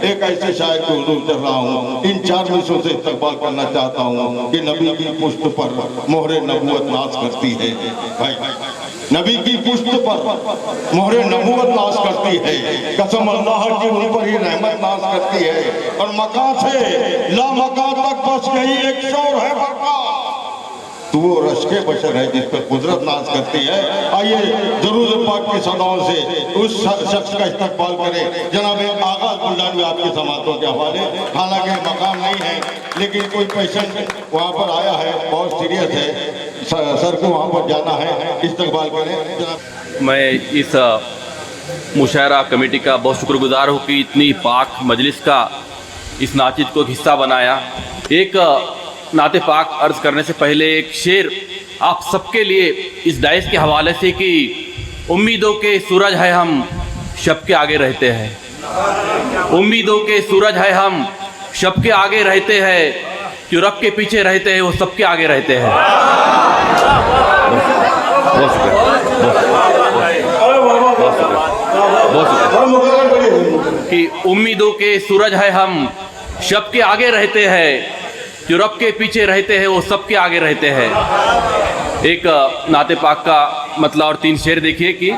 एक ऐसे शायर को हुजूर चल रहा हूँ, इन 4 मिसरों से इस्तकबाल करना चाहता हूँ कि नबी की पुश्त पर मोहरे नबूवत नाज करती है। भाई नबी की पुश्त पर मोहरे नबूवत नाज करती है, कसम अल्लाह की उन पर ही रहमत नाज करती है। और मकान से ला मकान तक बस गई एक शोर है बरका, तो वो रश्के बशर है जिस पर कुदरत नाज करती है। आइए दरूद पाक की सदाओं से उस शख्स का इस्तकबाल करें। जनाब आगा बुल्लानी आपके समातों के हवाले, हालांकि मकाम नहीं है लेकिन कोई पेशेंट वहाँ पर आया है, बहुत सीरियस है, सर को वहाँ पर जाना है, इस्तकबाल करें। मैं इस मुशायरा कमेटी का बहुत शुक्रगुजार हूँ कि इतनी पाक मजलिस का इस नाचिद को एक हिस्सा बनाया। एक नाते पाक अर्ज़ करने से पहले एक शेर आप सबके लिए इस डाइस के हवाले से कि उम्मीदों के सूरज है हम शब के आगे रहते हैं, उम्मीदों के सूरज है हम शब के आगे रहते हैं, जो रब के पीछे रहते हैं वो सबके आगे रहते हैं। बहुत शुक्रिया कि उम्मीदों के सूरज है हम शब के आगे रहते हैं, जो रब के पीछे रहते हैं वो सबके आगे रहते हैं। एक नाते पाक का मतलब और 3 शेर देखिए कि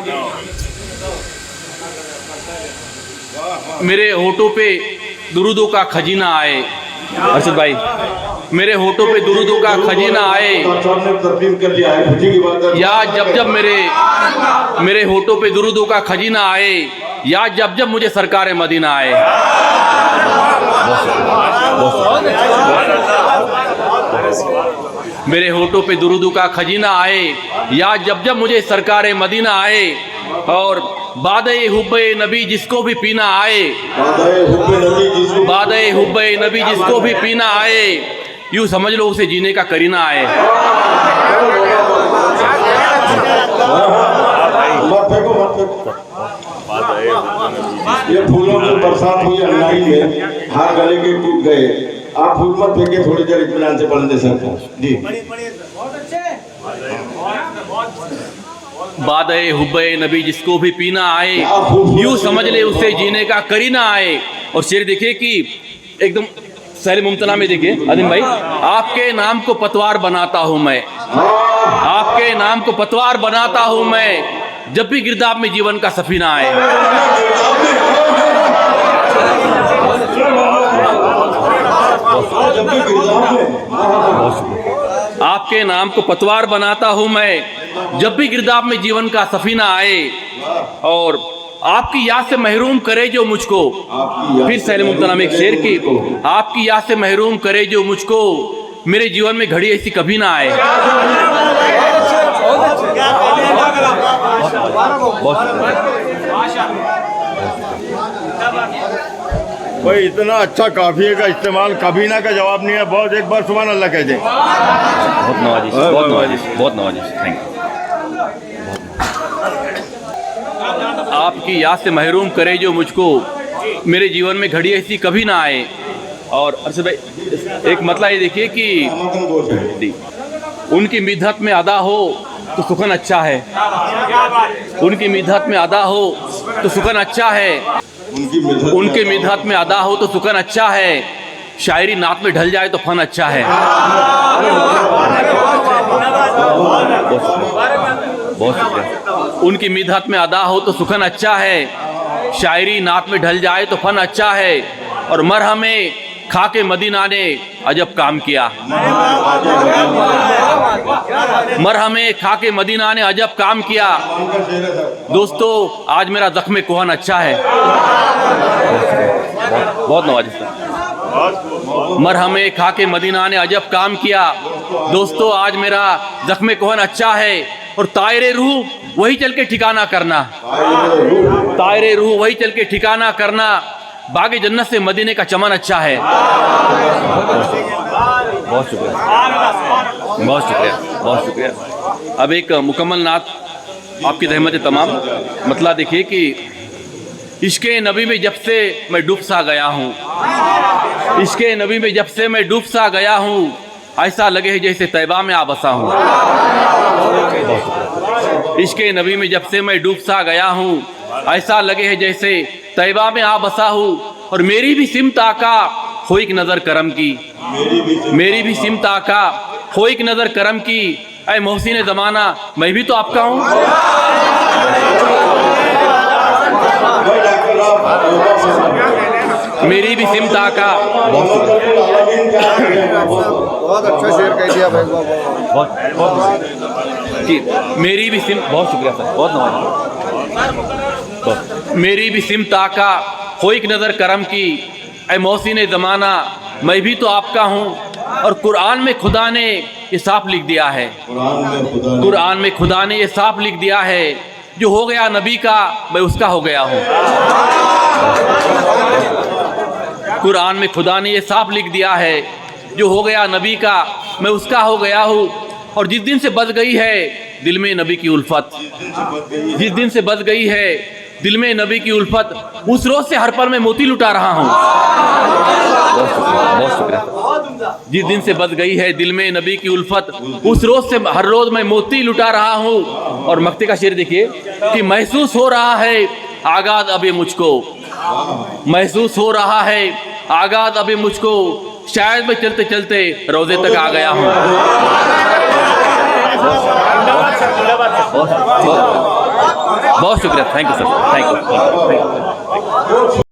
मेरे होठों पे दुरूदों का खजीना आए, अर्शद भाई, मेरे होठों पे दुरूदों का खजीना आए, या जब जब मेरे होठों पे दुरूदों का खजीना आए, या जब जब मुझे सरकार मदीना आए। मेरे होठों पे दुरूदों का खजीना आए, या जब जब मुझे सरकार मदीना आए, और बादे हुब्बे नबी जिसको भी पीना आए, बादे हुब्बे नबी जिसको भी पीना आए, यूँ समझ लो उसे जीने का करीना आए। ये फूलों की बरसात हुई अन्नाई में, हाथ गले के टूट गए, आप फूल मत फेंके, थोड़ी देर इत्मीनान से पढ़ने सकते जी। बादे हुब्बे नबी जिसको भी पीना आए, यूँ समझ ले उसे जीने का करीना आए। और शेर देखिए कि एकदम सहल मुमतना में देखिए अदीम भाई, आपके नाम को पतवार बनाता हूँ मैं, आपके नाम को पतवार बनाता हूँ मैं, जब भी गिरदाब में जीवन का सफीना आए। आपके नाम को पतवार बनाता हूँ मैं, जब भी गिरदाब में जीवन का सफीना आए, और आपकी याद से महरूम करे जो मुझको, फिर सहल मुमतना में एक शेर की, आपकी याद से महरूम करे जो मुझको, मेरे जीवन में घड़ी ऐसी कभी ना आए। भाई इतना अच्छा काफिये का इस्तेमाल कभी ना का जवाब नहीं है, बहुत एक बार सुभान अल्लाह कह दे। बहुत नवाजिश, बहुत नवाजिश, बहुत नवाजिश, थैंक यू। आपकी याद से महरूम करे जो मुझको, मेरे जीवन में घड़ी ऐसी कभी ना आए। और अर्शद भाई एक मतलब ये देखिए कि उनकी मिदहत में अदा हो तो सुखन अच्छा है, उनकी मिदहत में अदा हो तो सुखन अच्छा है, उनके मिदहत में अदा हो तो सुखन अच्छा है, शायरी नात में ढल जाए तो फन अच्छा है। बहुत शुक्रिया। उनकी मिदहत में अदा हो तो सुखन अच्छा है, शायरी नात में ढल जाए तो फन अच्छा है, और मरहमे खाके मदीना ने अजब काम किया, मरहमे खाके मदीना ने अजब काम किया। दोस्तों आज मेरा जख्म कोहन अच्छा है, बहुत नवाजिश। मरहमे खाके मदीना ने अजब काम किया, दोस्तों आज मेरा जख्म कोहन अच्छा है, और तायरे रूह वही चल के ठिकाना करना, तायरे रूह वही चल के ठिकाना करना, बागे जन्नत से मदीने का चमन अच्छा है। बहुत शुक्रिया, बहुत शुक्रिया, बहुत शुक्रिया। अब एक मुकम्मल नात आपकी रहमत तमाम मतलब देखिए कि इश्क़े नबी में जब से मैं डूब सा गया हूँ, इश्क़े नबी में जब से मैं डूब सा गया हूँ, ऐसा लगे है जैसे तैबा में आ बसा हूँ। इश्क़े नबी में जब से मैं डूब सा गया हूँ, ऐसा लगे है जैसे तैबा में आ बसा हूँ, और मेरी भी सिमत आका हो एक नजर करम की, मेरी भी सिमत आका हो एक नजर करम की। ऐ मोहसिन जमाना मैं भी तो आपका हूँ। मेरी भी सिमत आका। बहुत अच्छा शेर कह दिया भाई। जी मेरी भी सिमत, बहुत शुक्रिया सर, बहुत नवाज। मेरी भी सिमत आका हो एक नजर करम की। ऐ मोहसिन जमाना मैं भी तो आपका हूँ। और कुरान में खुदा ने ये साफ लिख दिया है, कुरान में खुदा ने ये साफ लिख दिया है, जो हो गया नबी का मैं उसका हो गया हूँ। कुरान में खुदा ने ये साफ लिख दिया है, जो हो गया नबी का मैं उसका हो गया हूँ। और जिस दिन से बच गई है दिल में नबी की उल्फत, जिस दिन से बच गई है दिल में नबी की उल्फत, उस रोज से हर पल में मोती लुटा रहा हूँ। बहुत शुक्रिया। जिस दिन से बच गई है दिल में नबी की उल्फत, उस रोज से हर रोज मैं मोती लुटा रहा हूँ। और मक्ते का शेर देखिए कि महसूस हो रहा है आगाज अभी मुझको, महसूस हो रहा है आगाज अभी मुझको, शायद मैं चलते चलते रोजे तक आ गया हूँ। बहुत शुक्रिया, thank you sir, thank you.